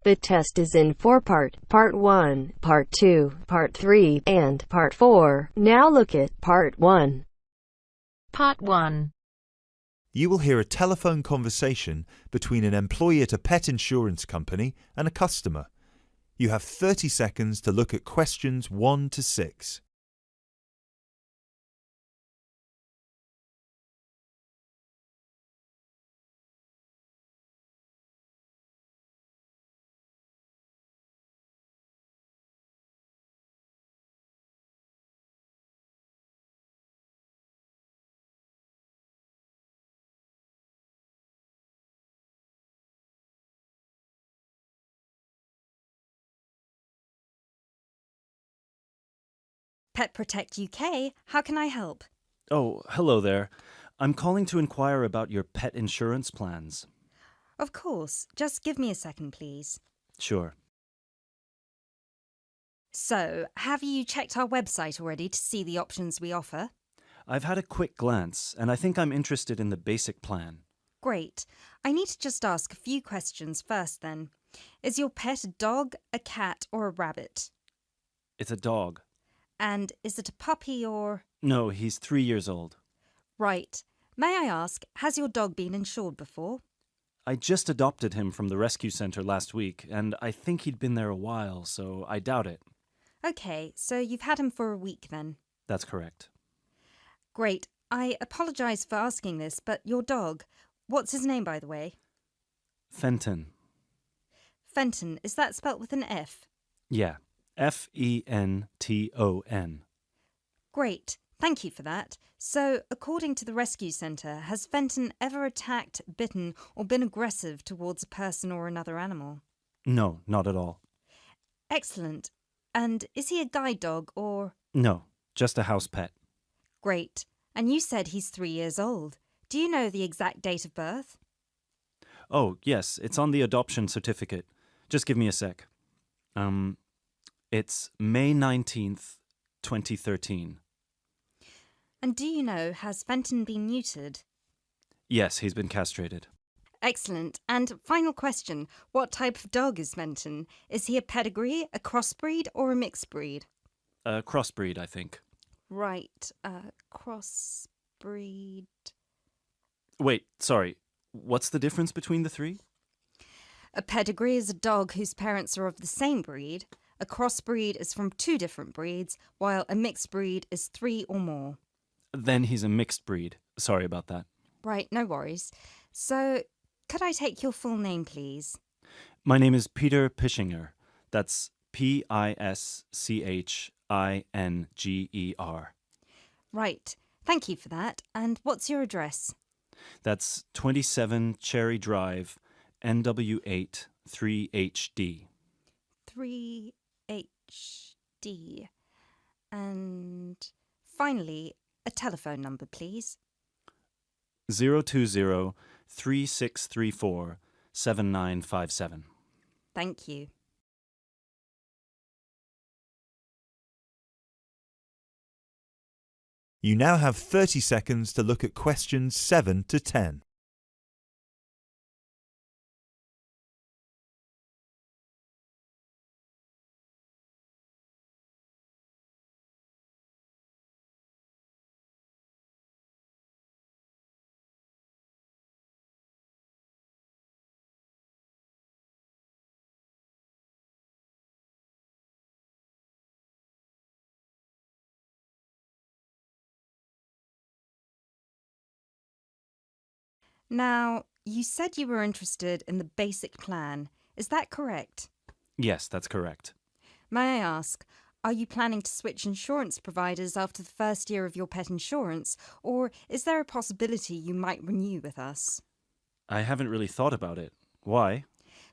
The test is in four-part, Part 1, Part 2, Part 3, and Part 4. Now look at Part 1. Part 1. You will hear a telephone conversation between an employee at a pet insurance company and a customer. You have 30 seconds to look at questions 1 to 6. Pet Protect UK, how can I help? Oh, hello there. I'm calling to inquire about your pet insurance plans. Of course, just give me a second, please. Sure. So, have you checked our website already to see the options we offer? I've had a quick glance, and I think I'm interested in the basic plan. Great. I need to just ask a few questions first then. Is your pet a dog, a cat, or a rabbit? It's a dog. And is it a puppy or... No, he's 3 years old. Right. May I ask, has your dog been insured before? I just adopted him from the rescue center last week, and I think he'd been there a while, so I doubt it. Okay, so you've had him for a week then. That's correct. Great. I apologise for asking this, but your dog, what's his name by the way? Fenton. Fenton, is that spelt with an F? Yeah. Fenton. Great. Thank you for that. So, according to the rescue centre, has Fenton ever attacked, bitten, or been aggressive towards a person or another animal? No, not at all. Excellent. And is he a guide dog or... No, just a house pet. Great. And you said he's 3 years old. Do you know the exact date of birth? Oh, yes, it's on the adoption certificate. Just give me a sec. It's May 19th, 2013. And do you know, has Fenton been neutered? Yes, he's been castrated. Excellent. And final question, what type of dog is Fenton? Is he a pedigree, a crossbreed, or a mixed breed? A crossbreed, I think. Right, crossbreed... Wait, sorry. What's the difference between the three? A pedigree is a dog whose parents are of the same breed. A crossbreed is from 2 different breeds, while a mixed breed is 3 or more. Then he's a mixed breed. Sorry about that. Right, no worries. So, could I take your full name, please? My name is Peter Pischinger. That's Pischinger. Right, thank you for that. And what's your address? That's 27 Cherry Drive, NW8 3HD. 3HD. And finally, a telephone number, please. 020-3634-7957. Thank you. You now have 30 seconds to look at questions 7 to 10. Now, you said you were interested in the basic plan. Is that correct? Yes, that's correct. May I ask, are you planning to switch insurance providers after the first year of your pet insurance, or is there a possibility you might renew with us? I haven't really thought about it. Why?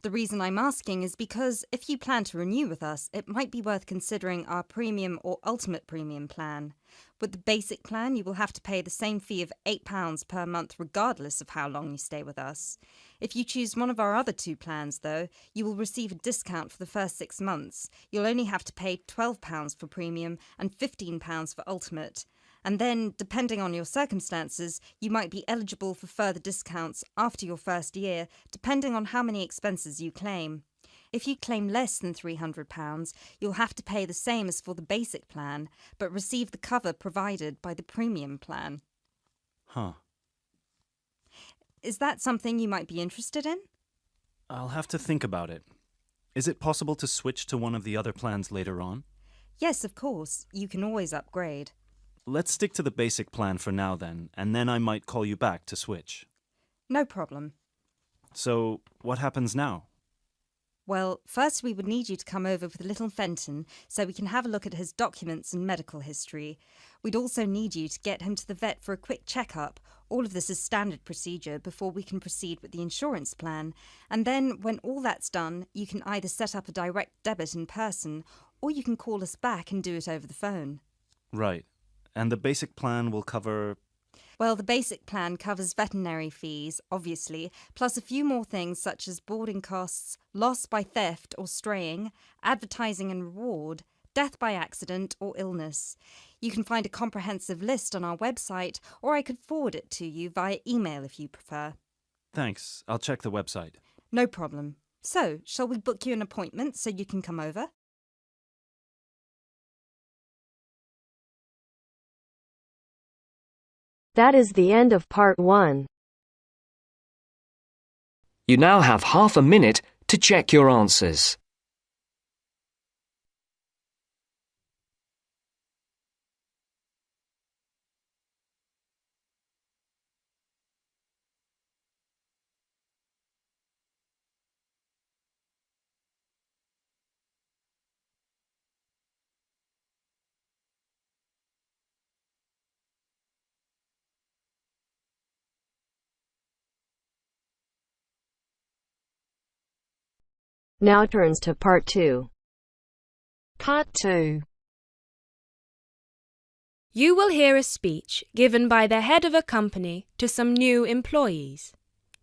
The reason I'm asking is because if you plan to renew with us, it might be worth considering our premium or ultimate premium plan. With the basic plan, you will have to pay the same fee of £8 per month regardless of how long you stay with us. If you choose one of our other 2 plans, though, you will receive a discount for the first 6 months. You'll only have to pay £12 for premium and £15 for ultimate. And then, depending on your circumstances, you might be eligible for further discounts after your first year, depending on how many expenses you claim. If you claim less than £300, you'll have to pay the same as for the basic plan, but receive the cover provided by the premium plan. Huh. Is that something you might be interested in? I'll have to think about it. Is it possible to switch to one of the other plans later on? Yes, of course. You can always upgrade. Let's stick to the basic plan for now then, and then I might call you back to switch. No problem. So, what happens now? Well, first we would need you to come over with little Fenton so we can have a look at his documents and medical history. We'd also need you to get him to the vet for a quick checkup. All of this is standard procedure before we can proceed with the insurance plan. And then, when all that's done, you can either set up a direct debit in person or you can call us back and do it over the phone. Right. And the basic plan will cover... Well, the basic plan covers veterinary fees, obviously, plus a few more things such as boarding costs, loss by theft or straying, advertising and reward, death by accident or illness. You can find a comprehensive list on our website, or I could forward it to you via email if you prefer. Thanks. I'll check the website. No problem. So, shall we book you an appointment so you can come over? That is the end of part 1. You now have half a minute to check your answers. Now turns to part 2. Part 2. You will hear a speech given by the head of a company to some new employees.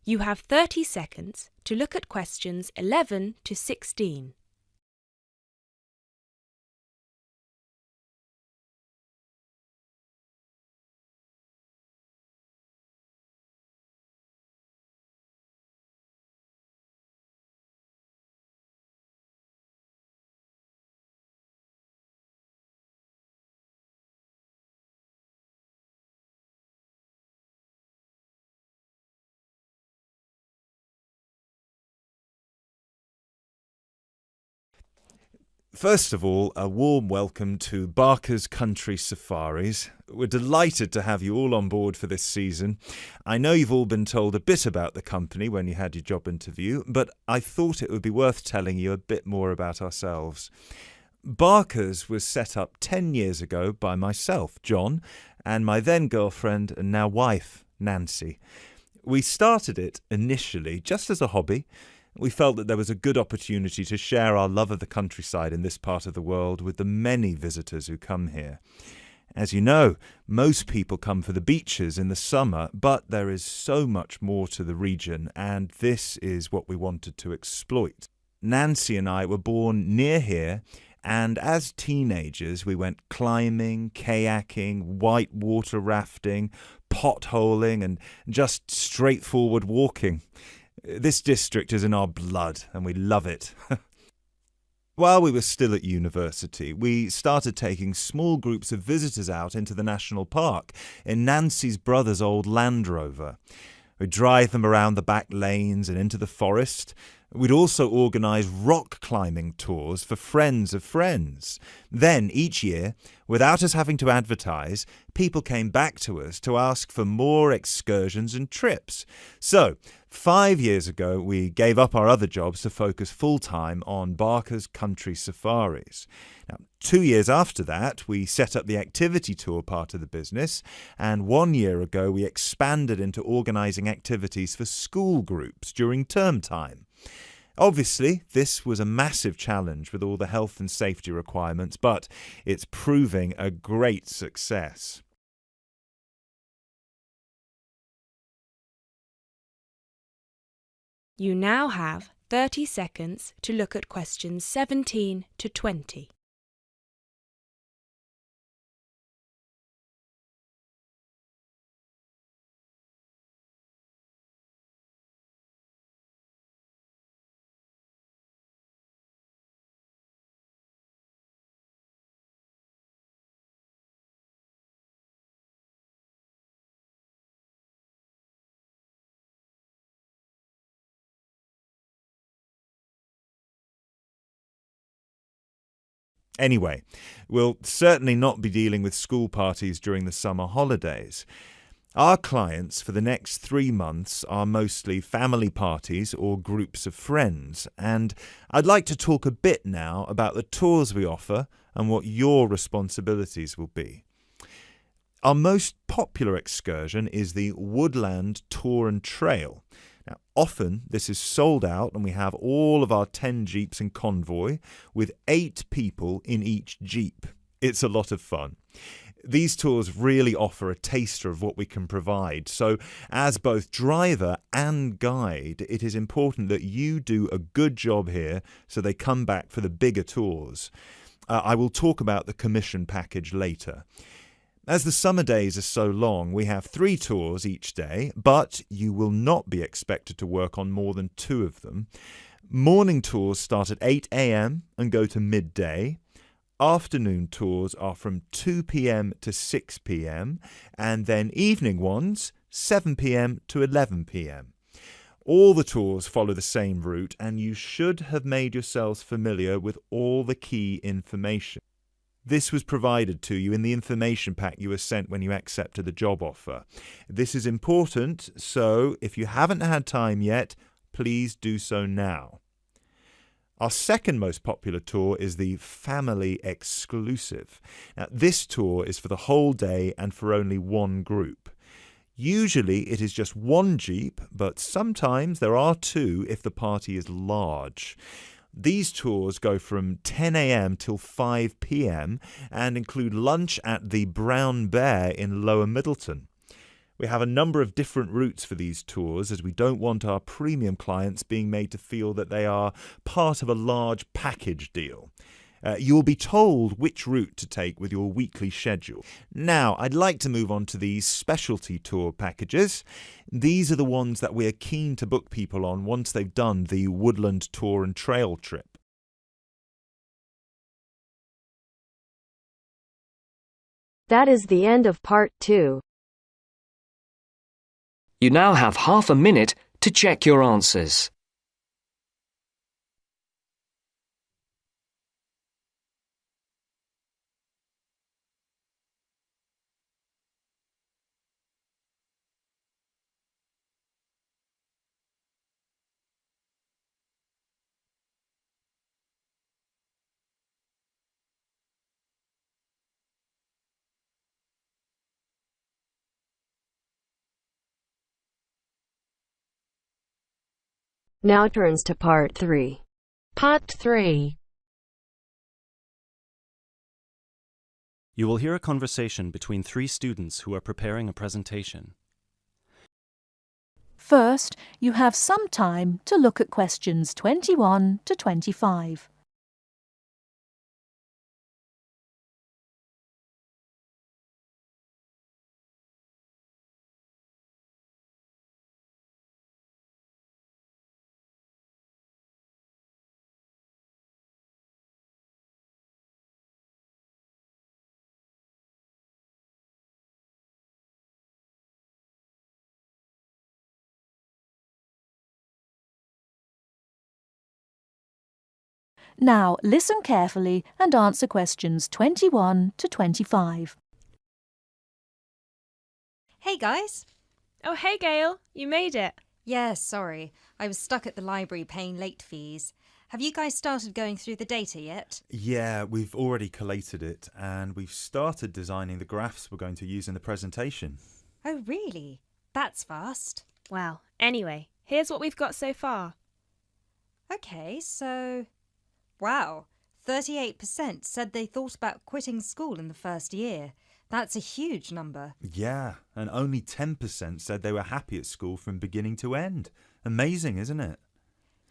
You have 30 seconds to look at questions 11 to 16. First of all, a warm welcome to Barker's Country Safaris. We're delighted to have you all on board for this season. I know you've all been told a bit about the company when you had your job interview, but I thought it would be worth telling you a bit more about ourselves. Barker's was set up 10 years ago by myself, John, and my then girlfriend and now wife, Nancy. We started it initially just as a hobby. We felt that there was a good opportunity to share our love of the countryside in this part of the world with the many visitors who come here. As you know, most people come for the beaches in the summer, but there is so much more to the region, and this is what we wanted to exploit. Nancy and I were born near here, and as teenagers we went climbing, kayaking, whitewater rafting, potholing, and just straightforward walking. This district is in our blood, and we love it. While we were still at university, we started taking small groups of visitors out into the national park in Nancy's brother's old Land Rover. We'd drive them around the back lanes and into the forest. We'd also organise rock climbing tours for friends of friends. Then, each year, without us having to advertise, people came back to us to ask for more excursions and trips. So, 5 years ago, we gave up our other jobs to focus full-time on Barker's Country Safaris. Now, 2 years after that, we set up the activity tour part of the business, and 1 year ago, we expanded into organising activities for school groups during term time. Obviously, this was a massive challenge with all the health and safety requirements, but it's proving a great success. You now have 30 seconds to look at questions 17 to 20. Anyway, we'll certainly not be dealing with school parties during the summer holidays. Our clients for the next 3 months are mostly family parties or groups of friends, and I'd like to talk a bit now about the tours we offer and what your responsibilities will be. Our most popular excursion is the Woodland Tour and Trail. Now, often this is sold out and we have all of our 10 jeeps in convoy with 8 people in each jeep. It's a lot of fun. These tours really offer a taster of what we can provide. So as both driver and guide, it is important that you do a good job here so they come back for the bigger tours. I will talk about the commission package later. As the summer days are so long, we have 3 tours each day, but you will not be expected to work on more than 2 of them. Morning tours start at 8 a.m. and go to midday. Afternoon tours are from 2 p.m. to 6 p.m. and then evening ones 7 p.m. to 11 p.m. All the tours follow the same route and you should have made yourselves familiar with all the key information. This was provided to you in the information pack you were sent when you accepted the job offer. This is important, so if you haven't had time yet, please do so now. Our second most popular tour is the Family Exclusive. Now, this tour is for the whole day and for only one group. Usually it is just one jeep, but sometimes there are 2 if the party is large. These tours go from 10 a.m. till 5 p.m. and include lunch at the Brown Bear in Lower Middleton. We have a number of different routes for these tours as we don't want our premium clients being made to feel that they are part of a large package deal. You'll be told which route to take with your weekly schedule. Now, I'd like to move on to these specialty tour packages. These are the ones that we're keen to book people on once they've done the Woodland Tour and Trail trip. That is the end of part 2. You now have half a minute to check your answers. Now turns to part 3. Part 3. You will hear a conversation between 3 students who are preparing a presentation. First, you have some time to look at questions 21 to 25. Now, listen carefully and answer questions 21 to 25. Hey guys! Oh, hey, Gail. You made it. Yeah, sorry. I was stuck at the library paying late fees. Have you guys started going through the data yet? Yeah, we've already collated it and we've started designing the graphs we're going to use in the presentation. Oh, really? That's fast. Well, anyway, here's what we've got so far. Okay, so... Wow, 38% said they thought about quitting school in the first year. That's a huge number. Yeah, and only 10% said they were happy at school from beginning to end. Amazing, isn't it?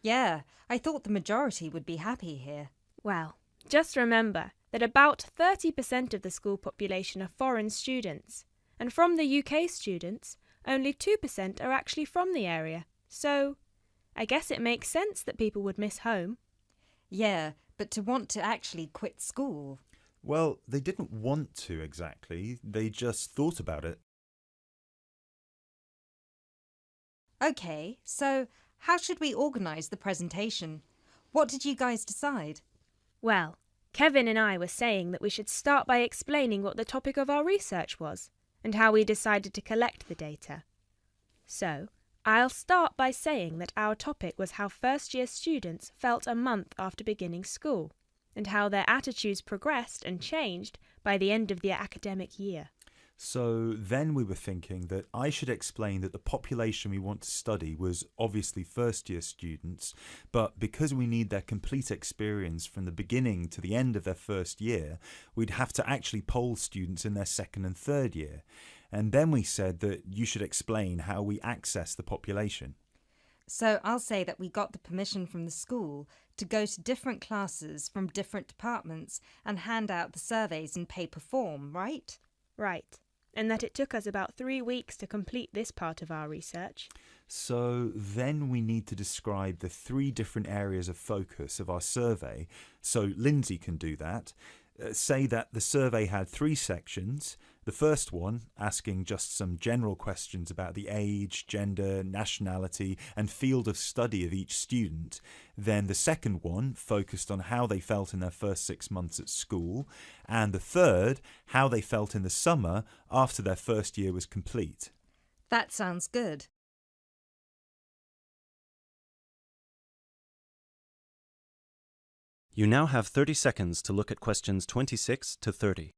Yeah, I thought the majority would be happy here. Well, just remember that about 30% of the school population are foreign students, and from the UK students, only 2% are actually from the area. So, I guess it makes sense that people would miss home. Yeah, but to want to actually quit school... Well, they didn't want to exactly. They just thought about it. Okay, so how should we organise the presentation? What did you guys decide? Well, Kevin and I were saying that we should start by explaining what the topic of our research was, and how we decided to collect the data. So, I'll start by saying that our topic was how first-year students felt a month after beginning school, and how their attitudes progressed and changed by the end of the academic year. So then we were thinking that I should explain that the population we want to study was obviously first-year students, but because we need their complete experience from the beginning to the end of their first year, we'd have to actually poll students in their second and third year. And then we said that you should explain how we access the population. So I'll say that we got the permission from the school to go to different classes from different departments and hand out the surveys in paper form, right? Right. And that it took us about 3 weeks to complete this part of our research. So then we need to describe the 3 different areas of focus of our survey. So Lindsay can do that. Say that the survey had 3 sections. The first one asking just some general questions about the age, gender, nationality and field of study of each student. Then the second one focused on how they felt in their first 6 months at school. And the third, how they felt in the summer after their first year was complete. That sounds good. You now have 30 seconds to look at questions 26 to 30.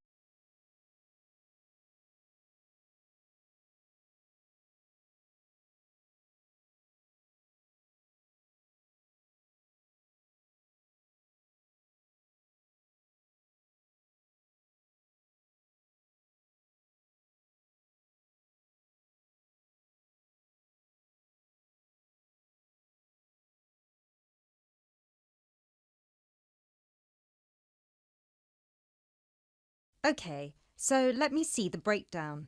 Okay, so let me see the breakdown.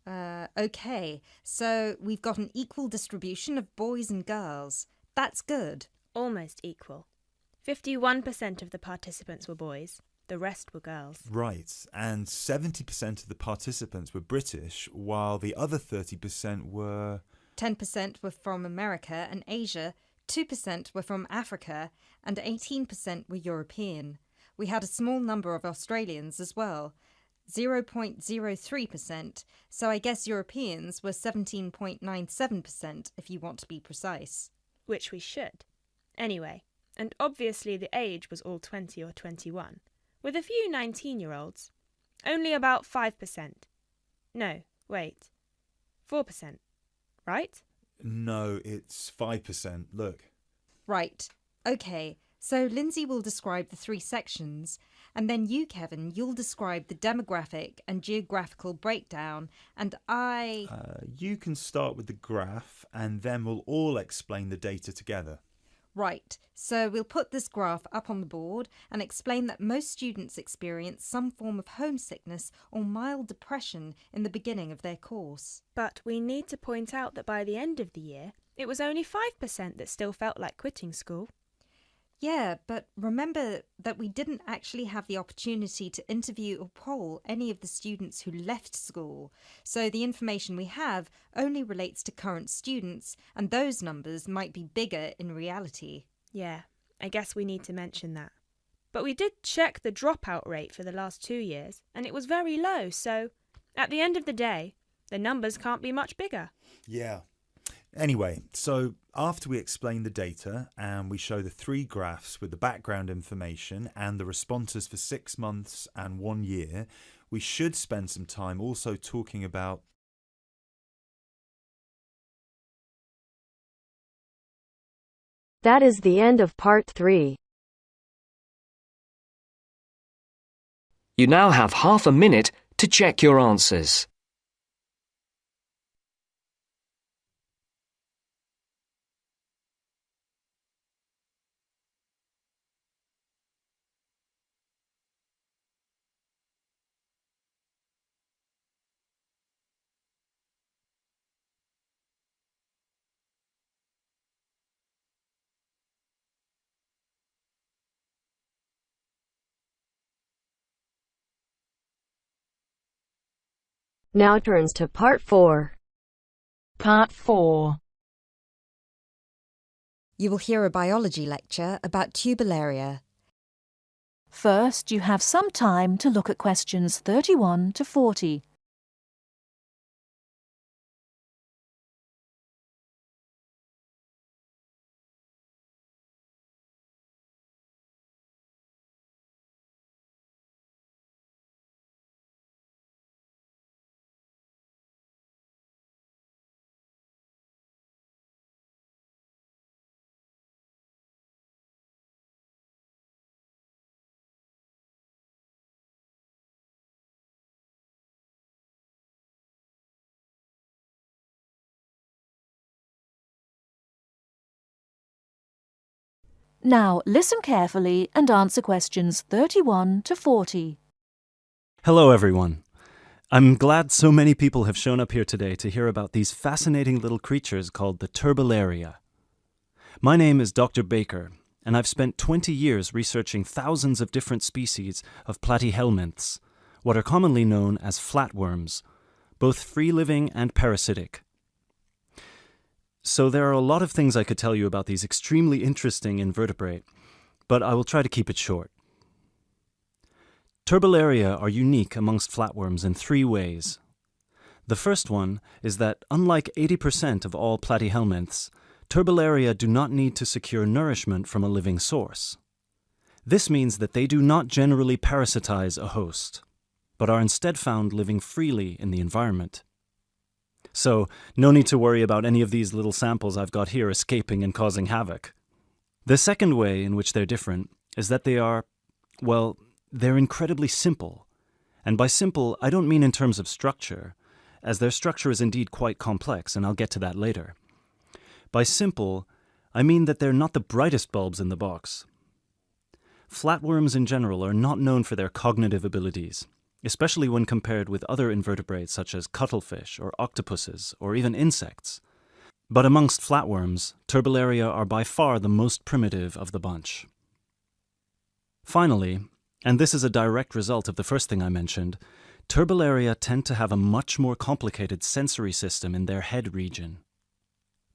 Okay, so we've got an equal distribution of boys and girls. That's good. Almost equal. 51% of the participants were boys, the rest were girls. Right, and 70% of the participants were British, while the other 30% were... 10% were from America and Asia, 2% were from Africa, and 18% were European. We had a small number of Australians as well, 0.03%, so I guess Europeans were 17.97% if you want to be precise. Which we should. Anyway, and obviously the age was all 20 or 21, with a few 19-year-olds. Only about 5%. No, wait. 4%. Right? No, it's 5%. Look. Right. Okay. So Lindsay will describe the 3 sections, and then you, Kevin, you'll describe the demographic and geographical breakdown, and You can start with the graph, and then we'll all explain the data together. Right, so we'll put this graph up on the board and explain that most students experience some form of homesickness or mild depression in the beginning of their course. But we need to point out that by the end of the year, it was only 5% that still felt like quitting school. Yeah, but remember that we didn't actually have the opportunity to interview or poll any of the students who left school, so the information we have only relates to current students, and those numbers might be bigger in reality. Yeah, I guess we need to mention that. But we did check the dropout rate for the last 2 years, and it was very low, so at the end of the day, the numbers can't be much bigger. Yeah. Anyway, so after we explain the data and we show the 3 graphs with the background information and the responses for 6 months and 1 year, we should spend some time also talking about That is the end of part 3. You now have half a minute to check your answers. Now turns to part 4. Part 4. You will hear a biology lecture about tubellaria. First, you have some time to look at questions 31 to 40. Now, listen carefully and answer questions 31 to 40. Hello, everyone. I'm glad so many people have shown up here today to hear about these fascinating little creatures called the Turbellaria. My name is Dr. Baker, and I've spent 20 years researching thousands of different species of platyhelminths, what are commonly known as flatworms, both free-living and parasitic. So there are a lot of things I could tell you about these extremely interesting invertebrate, but I will try to keep it short. Turbellaria are unique amongst flatworms in 3 ways. The first one is that, unlike 80% of all platyhelminths, Turbellaria do not need to secure nourishment from a living source. This means that they do not generally parasitize a host, but are instead found living freely in the environment. So, no need to worry about any of these little samples I've got here escaping and causing havoc. The second way in which they're different is that they are, well, they're incredibly simple. And by simple, I don't mean in terms of structure, as their structure is indeed quite complex, and I'll get to that later. By simple, I mean that they're not the brightest bulbs in the box. Flatworms in general are not known for their cognitive abilities, especially when compared with other invertebrates such as cuttlefish or octopuses or even insects. But amongst flatworms, Turbellaria are by far the most primitive of the bunch. Finally, and this is a direct result of the first thing I mentioned, Turbellaria tend to have a much more complicated sensory system in their head region.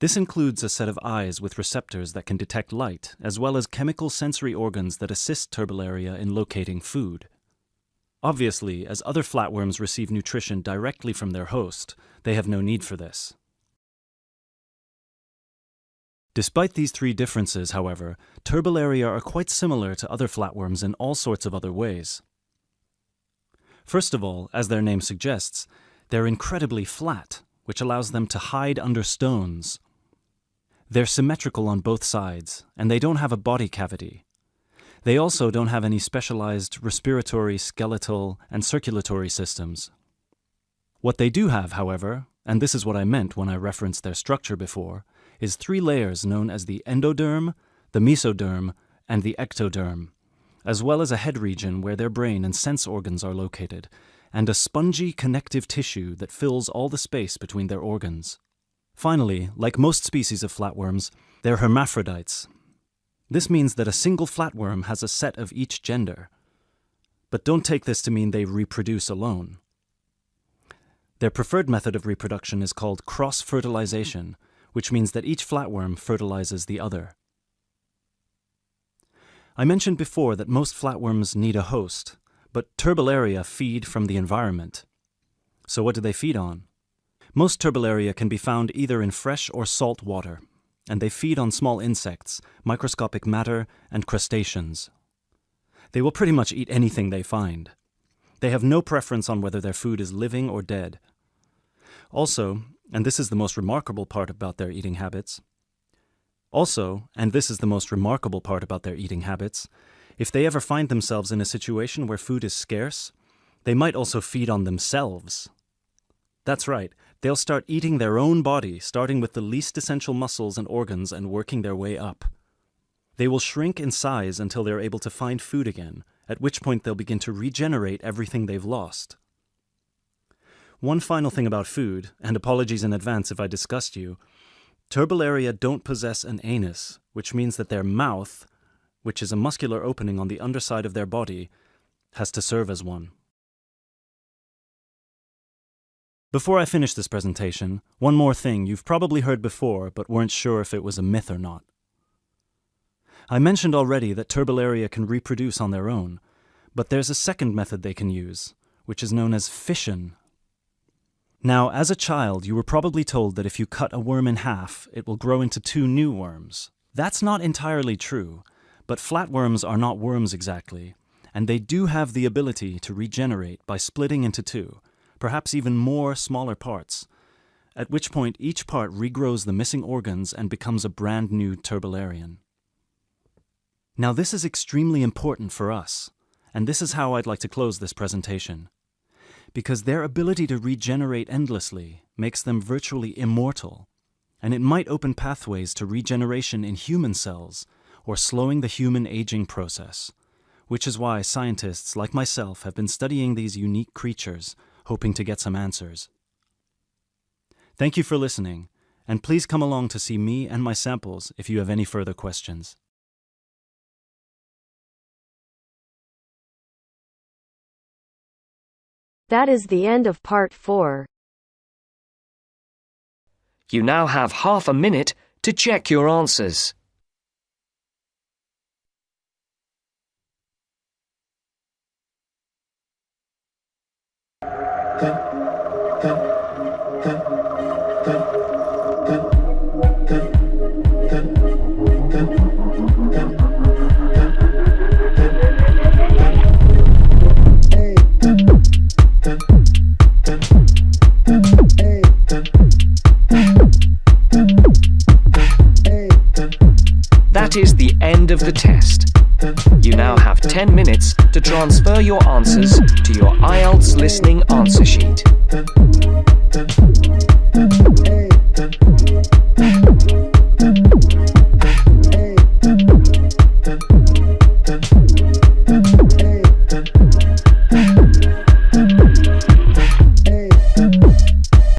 This includes a set of eyes with receptors that can detect light, as well as chemical sensory organs that assist Turbellaria in locating food. Obviously, as other flatworms receive nutrition directly from their host, they have no need for this. Despite these 3 differences, however, Turbellaria are quite similar to other flatworms in all sorts of other ways. First of all, as their name suggests, they're incredibly flat, which allows them to hide under stones. They're symmetrical on both sides, and they don't have a body cavity. They also don't have any specialized respiratory, skeletal, and circulatory systems. What they do have, however, and this is what I meant when I referenced their structure before, is 3 layers known as the endoderm, the mesoderm, and the ectoderm, as well as a head region where their brain and sense organs are located, and a spongy connective tissue that fills all the space between their organs. Finally, like most species of flatworms, they're hermaphrodites. This means that a single flatworm has a set of each gender. But don't take this to mean they reproduce alone. Their preferred method of reproduction is called cross-fertilization, which means that each flatworm fertilizes the other. I mentioned before that most flatworms need a host, but Turbellaria feed from the environment. So what do they feed on? Most Turbellaria can be found either in fresh or salt water, and they feed on small insects, microscopic matter, and crustaceans. They will pretty much eat anything they find. They have no preference on whether their food is living or dead. Also, and this is the most remarkable part about their eating habits, if they ever find themselves in a situation where food is scarce, they might also feed on themselves. That's right, they'll start eating their own body, starting with the least essential muscles and organs and working their way up. They will shrink in size until they're able to find food again, at which point they'll begin to regenerate everything they've lost. One final thing about food, and apologies in advance if I disgust you, Turbellaria don't possess an anus, which means that their mouth, which is a muscular opening on the underside of their body, has to serve as one. Before I finish this presentation, one more thing you've probably heard before but weren't sure if it was a myth or not. I mentioned already that Turbellaria can reproduce on their own, but there's a second method they can use, which is known as fission. Now, as a child, you were probably told that if you cut a worm in half, it will grow into 2 new worms. That's not entirely true, but flatworms are not worms exactly, and they do have the ability to regenerate by splitting into 2, perhaps even more smaller parts, at which point each part regrows the missing organs and becomes a brand new Turbellarian. Now this is extremely important for us, and this is how I'd like to close this presentation. Because their ability to regenerate endlessly makes them virtually immortal, and it might open pathways to regeneration in human cells or slowing the human aging process, which is why scientists like myself have been studying these unique creatures, hoping to get some answers. Thank you for listening, and please come along to see me and my samples if you have any further questions. That is the end of part 4. You now have half a minute to check your answers. That is the end of the test. You now have 10 minutes to transfer your answers to your IELTS listening answer sheet.